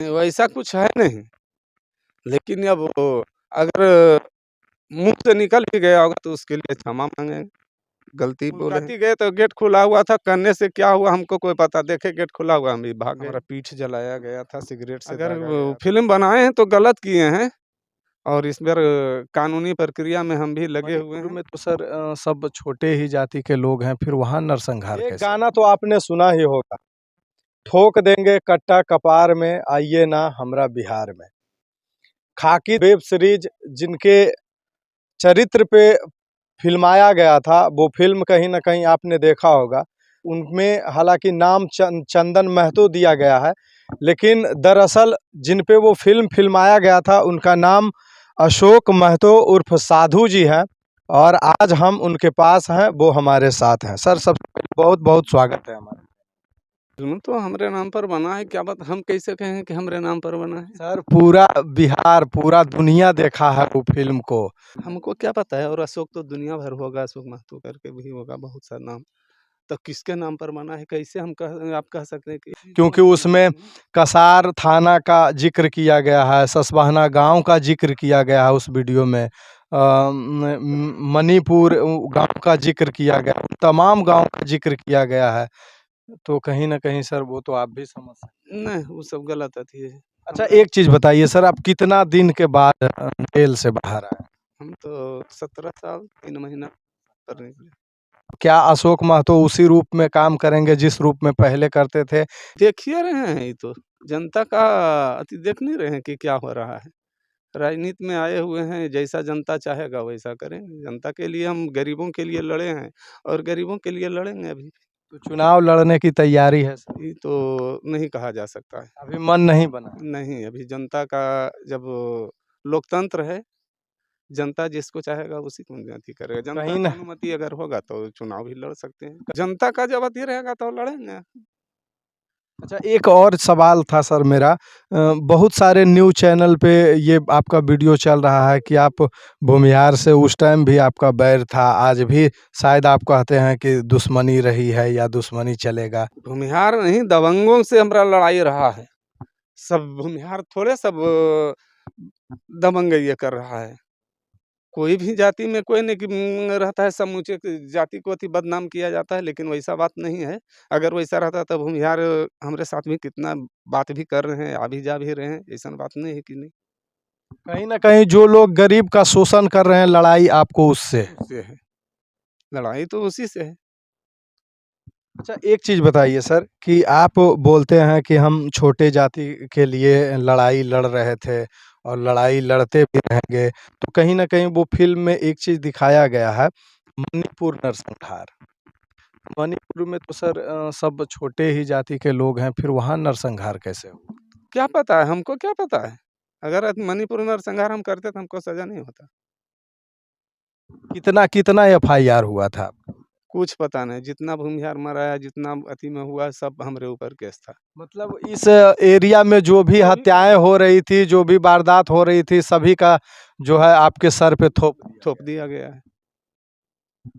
वैसा कुछ है नहीं, लेकिन अब अगर मुँह से निकल भी गया होगा तो उसके लिए क्षमा माँगेंगे, गलती बोले हैं। गए तो गेट खुला हुआ था, करने से क्या हुआ हमको कोई पता, देखे गेट खुला हुआ हम भी भाग गए। हमारा पीठ जलाया गया था, सिगरेट से अगर वो फ़िल्म बनाए हैं तो गलत किए हैं और इस बार कानूनी प्रक्रिया में हम भी लगे हुए मणिपुर हैं। में तो सर सब छोटे ही जाति के लोग हैं, फिर वहाँ नरसंहार एक कैसे? गाना तो आपने सुना ही होगा, ठोक देंगे कट्टा कपार में, आइए ना हमरा बिहार में। खाकी वेब सीरीज जिनके चरित्र पे फिल्माया गया था, वो फिल्म कहीं न कहीं आपने देखा होगा। उनमें हालाँकि नाम चंदन महतो दिया गया है, लेकिन दरअसल जिन पे वो फिल्म फिल्माया गया था उनका नाम अशोक महतो उर्फ साधु जी हैं और आज हम उनके पास हैं, वो हमारे साथ हैं। सर सबसे पहले बहुत-बहुत स्वागत है हमारा। फ़िल्म तो हमारे नाम पर बना है, क्या बात हम कैसे कहें कि हमारे नाम पर बना है? सर पूरा बिहार, पूरा दुनिया देखा है वो फ़िल्म को। हमको क्या पता है, और अशोक तो दुनिया भर होगा, अशोक महतो करके भी होगा बहुत सा नाम। तो किसके नाम पर बना है, कैसे आप कह सकते हैं कि क्योंकि उसमें कसार थाना का ज़िक्र किया गया है, ससबाहना गाँव का ज़िक्र किया गया है उस वीडियो में। मणिपुर गाँव का ज़िक्र किया गया है, तमाम गाँव का ज़िक्र किया गया है। तो कहीं न कहीं सर वो तो आप भी समझ सकते हैं। नहीं, वो सब गलत अथी है। अच्छा एक चीज़ बताइए सर, आप कितना दिन के बाद जेल से बाहर आए? हम तो 17 साल 3 महीना पर निकले। क्या अशोक महतो उसी रूप में काम करेंगे जिस रूप में पहले करते थे? देखिए रहे हैं ये तो, जनता का अति देख नहीं रहे हैं कि क्या हो रहा है। राजनीति में आए हुए हैं, जैसा जनता चाहेगा वैसा करेंगे। जनता के लिए हम गरीबों के लिए लड़े हैं और गरीबों के लिए लड़ेंगे अभी भी। तो चुनाव लड़ने की तैयारी है सर? ये तो नहीं कहा जा सकता है। अभी मन नहीं बना? नहीं, अभी जनता का जब लोकतंत्र है, जनता जिसको चाहेगा उसी को अथी करेगा। जनता कहीं की न अनुमति अगर होगा तो चुनाव भी लड़ सकते हैं। जनता का जब अथी रहेगा तो लड़ेंगे। अच्छा एक और सवाल था सर मेरा, बहुत सारे न्यूज़ चैनल पे ये आपका वीडियो चल रहा है कि आप भूमिहार से उस टाइम भी आपका बैर था, आज भी शायद आप कहते हैं कि दुश्मनी रही है या दुश्मनी चलेगा। भूमिहार नहीं, दबंगों से हमारा लड़ाई रहा है। सब भूमिहार थोड़े सब दबंगइया कर रहा है। कोई भी जाति में कोई नहीं कि रहता है समूचे जाति को अति बदनाम किया जाता है, लेकिन वैसा बात नहीं है। अगर वैसा रहता तो भूमिहार हमारे साथ में कितना बात भी कर रहे हैं, आ भी जा भी रहे हैं, ऐसा बात नहीं है कि नहीं। कहीं न कहीं जो लोग गरीब का शोषण कर रहे हैं, लड़ाई आपको उससे है। उससे है, लड़ाई तो उसी से है। अच्छा एक चीज़ बताइए सर कि आप बोलते हैं कि हम छोटे जाति के लिए लड़ाई लड़ रहे थे और लड़ाई लड़ते भी रहेंगे, तो कहीं न कहीं वो फ़िल्म में एक चीज़ दिखाया गया है, मणिपुर नरसंहार। मणिपुर में तो सर सब छोटे ही जाति के लोग हैं, फिर वहाँ नरसंहार कैसे हुआ? क्या पता है, हमको क्या पता है? अगर मणिपुर नरसंहार हम करते तो हमको सज़ा नहीं होता। कितना एफआईआर हुआ था? कुछ पता नहीं, जितना भूमिहार मरा है, जितना अथी में हुआ, सब हमरे ऊपर केस था। मतलब इस एरिया में जो भी हत्याएँ हो रही थी, जो भी वारदात हो रही थी, सभी का जो है आपके सर पे थोप दिया गया है।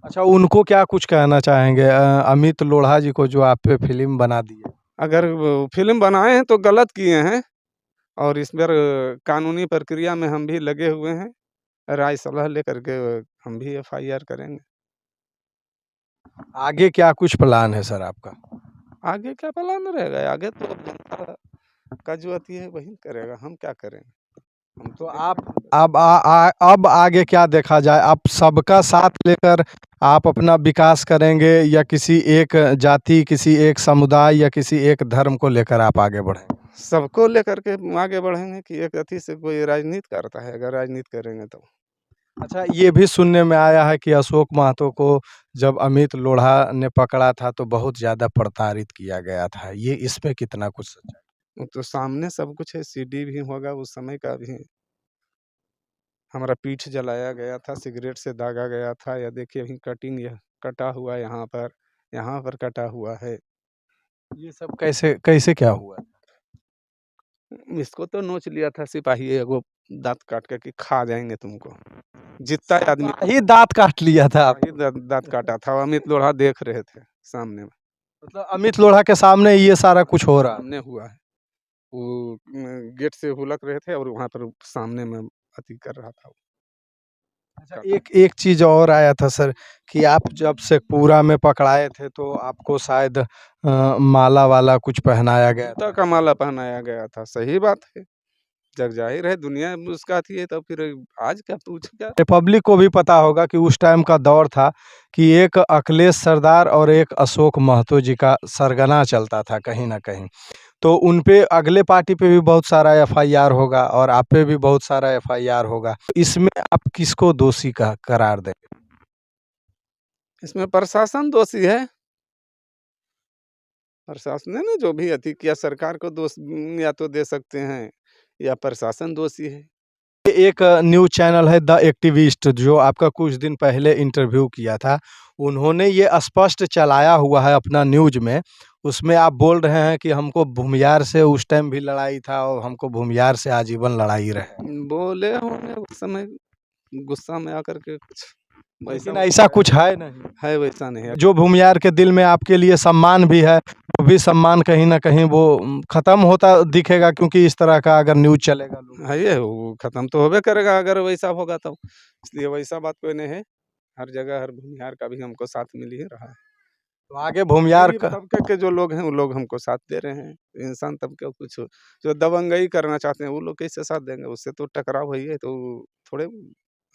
अच्छा उनको क्या कुछ कहना चाहेंगे अमित लोढ़ा जी को जो आप पे फ़िल्म बना दिए? अगर वो फ़िल्म बनाए हैं तो गलत किए हैं और इस बार कानूनी प्रक्रिया में हम भी लगे हुए हैं। राय सलाह लेकर के हम भी एफआईआर करेंगे। आगे क्या कुछ प्लान है सर आपका? आगे क्या प्लान रहेगा? आगे तो अब जनता का जो अथी है वही करेगा, हम क्या करेंगे? हम तो तो आप अब आगे क्या देखा जाए? आप सबका साथ लेकर आप अपना विकास करेंगे या किसी एक जाति, किसी एक समुदाय या किसी एक धर्म को लेकर आप आगे बढ़ेंगे? सबको लेकर के आगे बढ़ेंगे कि एक अथी से कोई राजनीति करता है, अगर राजनीति करेंगे तो। अच्छा ये भी सुनने में आया है कि अशोक महतो को जब अमित लोढ़ा ने पकड़ा था तो बहुत ज़्यादा प्रताड़ित किया गया था। ये इसमें कितना कुछ सच्चाई? वो तो सामने सब कुछ है, सीडी भी होगा उस समय का भी। हमारा पीठ जलाया गया था, सिगरेट से दागा गया था। यह देखिए अभी कटिंग यह कटा हुआ है यहाँ पर कटा हुआ है। ये सब कैसे कैसे क्या हुआ? इसको तो नोच लिया था सिपाही एगो, दाँत काट के कि खा जाएँगे तुमको। जितना आदमी ही दाँत काट लिया था आप? सिपाही दाँत काटा था, अमित लोढ़ा देख रहे थे सामने में। मतलब अमित लोढ़ा के सामने ये सारा कुछ हो रहा है? सामने हुआ है। वो गेट से हुलक रहे थे और वहाँ पर सामने में अति कर रहा था। अच्छा, एक एक चीज़ और आया था सर कि आप जब शेखपुरा में पकड़ाए थे तो आपको शायद माला वाला कुछ पहनाया गया जूता था। का माला पहनाया गया था, सही बात है। जग जाहिर है दुनिया उसका थी है, तो फिर आज क्या पूछ क्या। रिपब्लिक को भी पता होगा कि उस टाइम का दौर था कि एक अखिलेश सरदार और एक अशोक महतो जी का सरगना चलता था कहीं न कहीं। तो उन पे अगले पार्टी पे भी बहुत सारा एफआईआर होगा और आप पे भी बहुत सारा एफआईआर होगा। इसमें आप किसको दोषी का करार दें? इसमें प्रशासन दोषी है। प्रशासन ने जो भी अति किया, सरकार को दोष या तो दे सकते हैं या प्रशासन दोषी है। एक न्यूज़ चैनल है द एक्टिविस्ट जो आपका कुछ दिन पहले इंटरव्यू किया था, उन्होंने ये स्पष्ट चलाया हुआ है अपना न्यूज़ में। उसमें आप बोल रहे हैं कि हमको भूमियार से उस टाइम भी लड़ाई था और हमको भूमियार से आजीवन लड़ाई रहे। बोले होंगे उस समय गुस्सा में आकर के कुछ लेकिन ऐसा कुछ है नहीं। है, वैसा नहीं है। जो भूमियार के दिल में आपके लिए सम्मान भी है, वो भी सम्मान कहीं न कहीं वो ख़त्म होता दिखेगा क्योंकि इस तरह का अगर न्यूज़ चलेगा लोगों है ये वो खत्म तो होबे करेगा अगर वैसा होगा तो। इसलिए वैसा बात कोई नहीं है। हर जगह हर भूमिहार का भी हमको साथ मिल ही रहा है। तो आगे भूमियार गरीब का तबके के जो लोग हैं वो लोग हमको साथ दे रहे हैं। इंसान तबके को कुछ जो दबंगई करना चाहते हैं वो लोग कैसे साथ देंगे? उससे तो टकराव ही है, तो थोड़े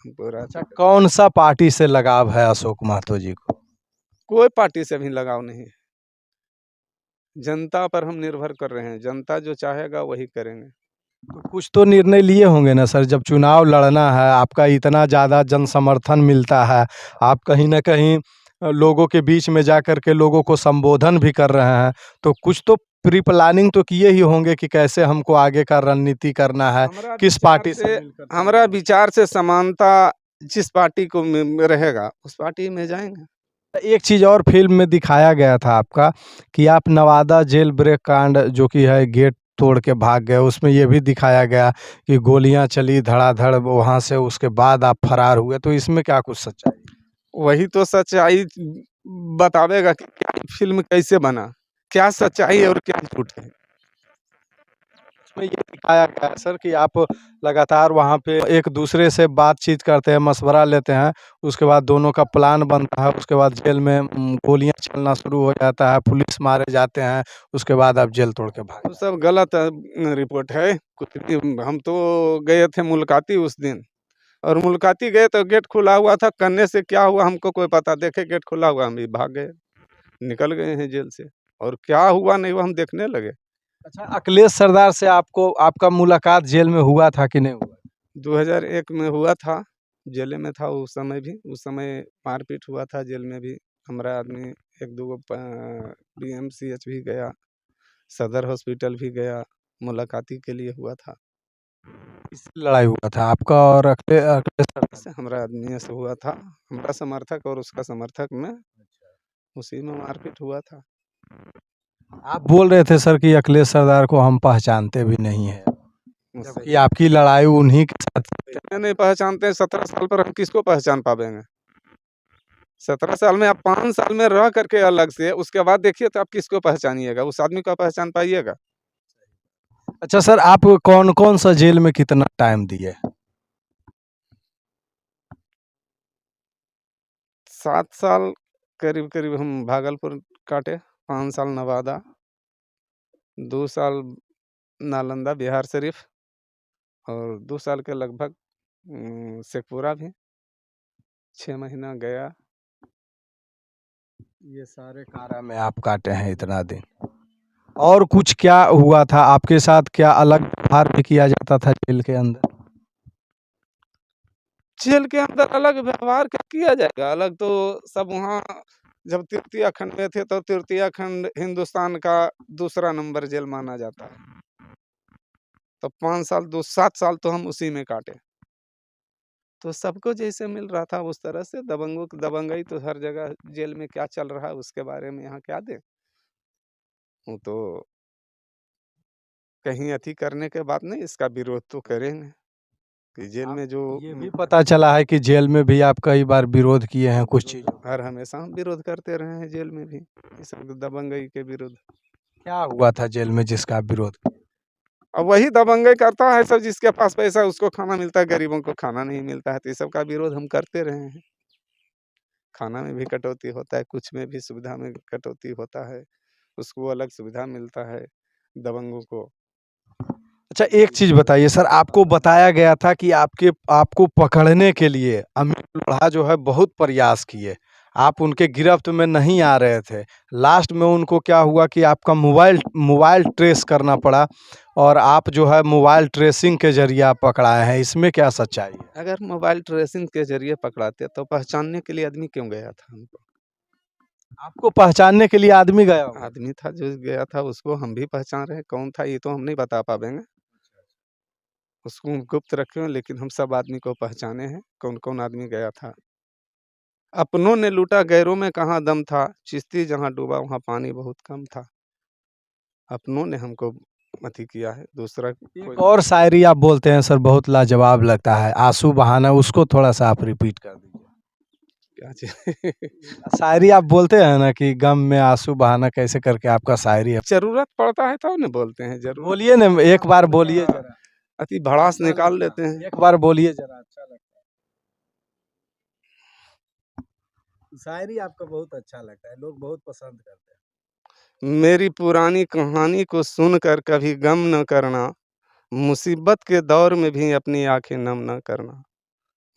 हमको अच्छा, कौन-सा पार्टी से लगाव है अशोक महतो जी को? कोई पार्टी से भी लगाव नहीं है। जनता पर हम निर्भर कर रहे हैं, जनता जो चाहेगा वही करेंगे। तो कुछ तो निर्णय लिए होंगे ना सर, जब चुनाव लड़ना है, आपका इतना ज़्यादा जन समर्थन मिलता है, आप कहीं न कहीं लोगों के बीच में जाकर के लोगों को संबोधन भी कर रहे हैं, तो कुछ तो प्री प्लानिंग तो किए ही होंगे कि कैसे हमको आगे का रणनीति करना है, किस पार्टी से मिलकर हमारा विचार से समानता जिस पार्टी को में रहेगा उस पार्टी में जाएंगे। एक चीज़ और फ़िल्म में दिखाया गया था आपका कि आप नवादा जेल ब्रेक कांड जो कि है गेट तोड़ के भाग गए, उसमें ये भी दिखाया गया कि गोलियां चली धड़ाधड़ वहाँ से, उसके बाद आप फरार हुए, तो इसमें क्या कुछ सच्चाई? वही तो सच्चाई बतावेगा कि क्या फ़िल्म कैसे बना, क्या सच्चाई है और क्या झूठ है। उसमें ये दिखाया गया है सर कि आप लगातार वहाँ पे एक दूसरे से बातचीत करते हैं, मशवरा लेते हैं, उसके बाद दोनों का प्लान बनता है, उसके बाद जेल में गोलियाँ चलना शुरू हो जाता है, पुलिस मारे जाते हैं, उसके बाद आप जेल तोड़ के भाग वो सब गलत रिपोर्ट है। कुछ भी हम तो गए थे मुलाकाती उस दिन, और मुलाकाती गए तो गेट खुला हुआ था, करने से क्या हुआ हमको कोई पता, देखे गेट खुला हुआ हम भी भाग गए, निकल गए हैं जेल से। और क्या हुआ नहीं हुआ हम देखने लगे। अच्छा, अखिलेश सरदार से आपको आपका मुलाकात जेल में हुआ था कि नहीं हुआ? 2001 में हुआ था, जेल में था उस समय भी, उस समय मारपीट हुआ था जेल में भी। हमारा आदमी एक दो बीएमसीएच भी गया, सदर हॉस्पिटल भी गया, मुलाकाती के लिए हुआ था। किससे लड़ाई हुआ था आपका और अखिलेश सरदार? से हमारा आदमी से हुआ था, हमारा समर्थक और उसका समर्थक में उसी में मारपीट हुआ था। आप बोल रहे थे सर कि अखिलेश सरदार को हम पहचानते भी नहीं हैं, जबकि आपकी लड़ाई उन्हीं के साथ क्या नहीं पहचानते हैं? 17 साल पर हम किसको पहचान पावेंगे? 17 साल में आप 5 साल में रह करके अलग से, उसके बाद देखिए तो आप किसको पहचानिएगा? उस आदमी को पहचान पाइएगा? अच्छा सर, आप कौन-कौन सा जेल में कितना टाइम दिए? 7 साल करीब-करीब हम भागलपुर काटे, 5 साल नवादा, 2 साल नालंदा बिहार शरीफ और 2 साल के लगभग शेखपुरा भी, 6 महीना गया। ये सारे कारा में आप काटे हैं इतना दिन। और कुछ क्या हुआ था आपके साथ? क्या अलग व्यवहार भी किया जाता था जेल के अंदर? जेल के अंदर अलग व्यवहार क्या किया जाएगा? अलग तो सब वहाँ जब तृतीय खंड में थे तो तृतीय खंड हिंदुस्तान का दूसरा नंबर जेल माना जाता है। तो 5 साल 7 साल तो हम उसी में काटे। तो सबको जैसे मिल रहा था उस तरह से, दबंगों की दबंगई तो हर जगह जेल में क्या चल रहा है उसके बारे में यहाँ क्या दें? वो तो कहीं अति करने के बाद नहीं, इसका विरोध तो करेंगे कि जेल में जो ये भी पता चला है कि जेल में भी आप कई बार विरोध किए हैं कुछ चीज़ों का। हर हमेशा हम विरोध करते रहे हैं जेल में भी, इस दबंगई के विरुद्ध। क्या हुआ था जेल में जिसका आप विरोध किए? अब वही दबंगई करता है सब, जिसके पास पैसा है उसको खाना मिलता है, गरीबों को खाना नहीं मिलता है। तो ये सब का विरोध हम करते रहे हैं। खाना में भी कटौती होता है, कुछ में भी सुविधा में कटौती होता है, उसको अलग सुविधा मिलता है दबंगों को। अच्छा, एक चीज़ बताइए सर, आपको बताया गया था कि आपको पकड़ने के लिए अमित लोढ़ा जो है बहुत प्रयास किए, आप उनके गिरफ्त में नहीं आ रहे थे। लास्ट में उनको क्या हुआ कि आपका मोबाइल ट्रेस करना पड़ा और आप जो है मोबाइल ट्रेसिंग के ज़रिए आप पकड़ाए हैं, इसमें क्या सच्चाई है? अगर मोबाइल ट्रेसिंग के जरिए पकड़ाते तो पहचानने के लिए आदमी क्यों गया था हमको? आपको पहचानने के लिए आदमी गया होगा? आदमी था जो गया था, उसको हम भी पहचान रहे हैं, कौन था ये तो हम नहीं बता पाएंगे। उसको हम गुप्त रखे हैं, लेकिन हम सब आदमी को पहचाने हैं, कौन कौन आदमी गया था। अपनों ने लूटा गैरों में कहाँ दम था, चिश्ती जहाँ डूबा वहाँ पानी बहुत कम था। अपनों ने हमको अति किया है, दूसरा कोई एक और शायरी आप बोलते हैं सर, बहुत लाजवाब लगता है, आंसू बहाना, उसको थोड़ा सा आप रिपीट कर दीजिए। क्या चीज़ शायरी आप बोलते हैं ना कि गम में आंसू बहाना, कैसे करके आपका शायरी है? जरूरत पड़ता है तो न बोलते हैं, जरूर बोलिए ना, एक बार बोलिए जरा। अति भड़ास निकाल लेते हैं। एक बार बोलिए जरा, अच्छा लगता है। शायरी आपका बहुत अच्छा लगता है, लोग बहुत पसंद करते हैं। मेरी पुरानी कहानी को सुनकर कभी गम न करना, मुसीबत के दौर में भी अपनी आंखें नम न करना।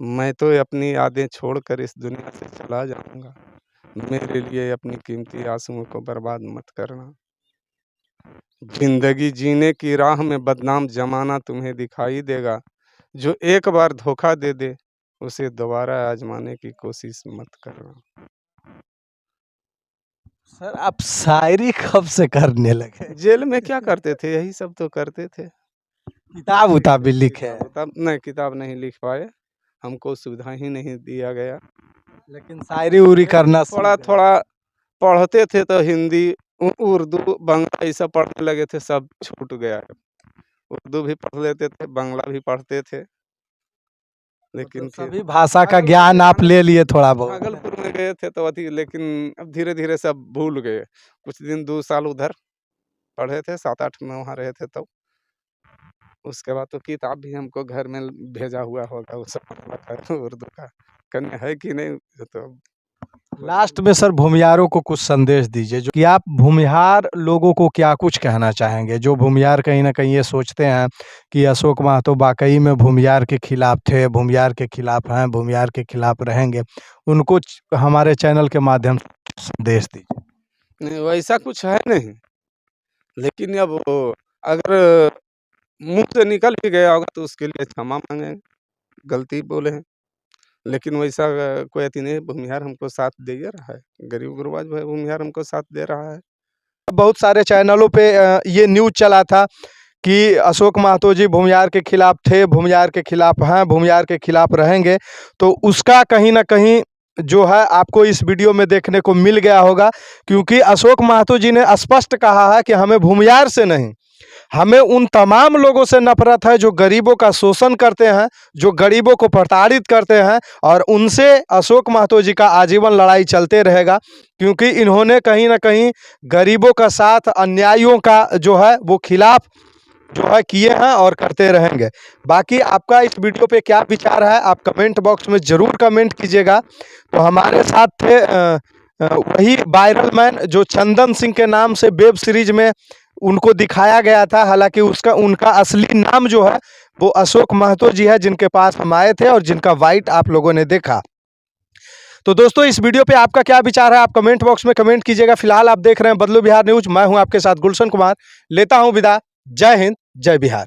मैं तो अपनी यादें छोड़कर इस दुनिया से चला जाऊंगा, मेरे लिए अपनी कीमती आंसुओं को बर्बाद मत करना। जिंदगी जीने की राह में बदनाम जमाना तुम्हें दिखाई देगा, जो एक बार धोखा दे दे उसे दोबारा आजमाने की कोशिश मत करना। सर, आप शायरी कब से करने लगे? जेल में क्या करते थे, यही सब तो करते थे। किताब उताब भी लिखे हैं? किताब नहीं, किताब नहीं लिख पाए, हमको सुविधा ही नहीं दिया गया। लेकिन शायरी उरी करना थोड़ा सीख गए। थोड़ा पढ़ते थे तो हिंदी, उर्दू, बंगला ये सब पढ़ने लगे थे, सब छूट गया है। उर्दू भी पढ़ लेते थे, बंगला भी पढ़ते थे, लेकिन मतलब फिर सभी भाषा का ज्ञान आप ले लिए थोड़ा बहुत। भागलपुर में गए थे तो अति, लेकिन अब धीरे धीरे सब भूल गए। कुछ दिन 2 साल उधर पढ़े थे, 7-8 में वहाँ रहे थे तब। उसके बाद तो किताब भी हमको घर में भेजा हुआ होगा, वो सब उर्दू का कन्या है कि नहीं, ये तो लास्ट में सर भूमिहारों को कुछ संदेश दीजिए, जो कि आप भूमिहार लोगों को क्या कुछ कहना चाहेंगे, जो भूमिहार कहीं ना कहीं ये सोचते हैं कि अशोक महतो वाकई में भूमिहार के खिलाफ थे, भूमिहार के खिलाफ हैं, भूमिहार के खिलाफ रहेंगे, उनको हमारे चैनल के माध्यम से संदेश दीजिए। नहीं, वैसा कुछ है नहीं, लेकिन अब अगर मुँह से निकल भी गया होगा तो उसके लिए क्षमा माँगेंगे, गलती बोले हैं। लेकिन वैसा कोई अति नहीं, भूमिहार हमको साथ दे ही रहा है, गरीब गुरबा जो है भूमिहार हमको साथ दे रहा है। बहुत सारे चैनलों पे ये न्यूज़ चला था कि अशोक महतो जी भूमिहार के खिलाफ थे, भूमिहार के खिलाफ हैं, भूमिहार के खिलाफ रहेंगे, तो उसका कहीं ना कहीं जो है आपको इस वीडियो में देखने को मिल गया होगा, क्योंकि अशोक महतो जी ने स्पष्ट कहा है कि हमें भूमिहार से नहीं, हमें उन तमाम लोगों से नफरत है जो गरीबों का शोषण करते हैं, जो गरीबों को प्रताड़ित करते हैं, और उनसे अशोक महतो जी का आजीवन लड़ाई चलते रहेगा, क्योंकि इन्होंने कहीं ना कहीं गरीबों का साथ, अन्यायियों का जो है वो खिलाफ जो है किए हैं और करते रहेंगे। बाकी आपका इस वीडियो पे क्या विचार है, आप कमेंट बॉक्स में ज़रूर कमेंट कीजिएगा। तो हमारे साथ थे वही वायरल मैन जो चंदन सिंह के नाम से वेब सीरीज में उनको दिखाया गया था, हालांकि उनका असली नाम जो है वो अशोक महतो जी है, जिनके पास हम आए थे और जिनका वाइट आप लोगों ने देखा। तो दोस्तों, इस वीडियो पे आपका क्या विचार है, आप कमेंट बॉक्स में कमेंट कीजिएगा। फिलहाल आप देख रहे हैं बदलू बिहार न्यूज, मैं हूं आपके साथ गुलशन कुमार, लेता हूं विदा। जय हिंद, जय बिहार।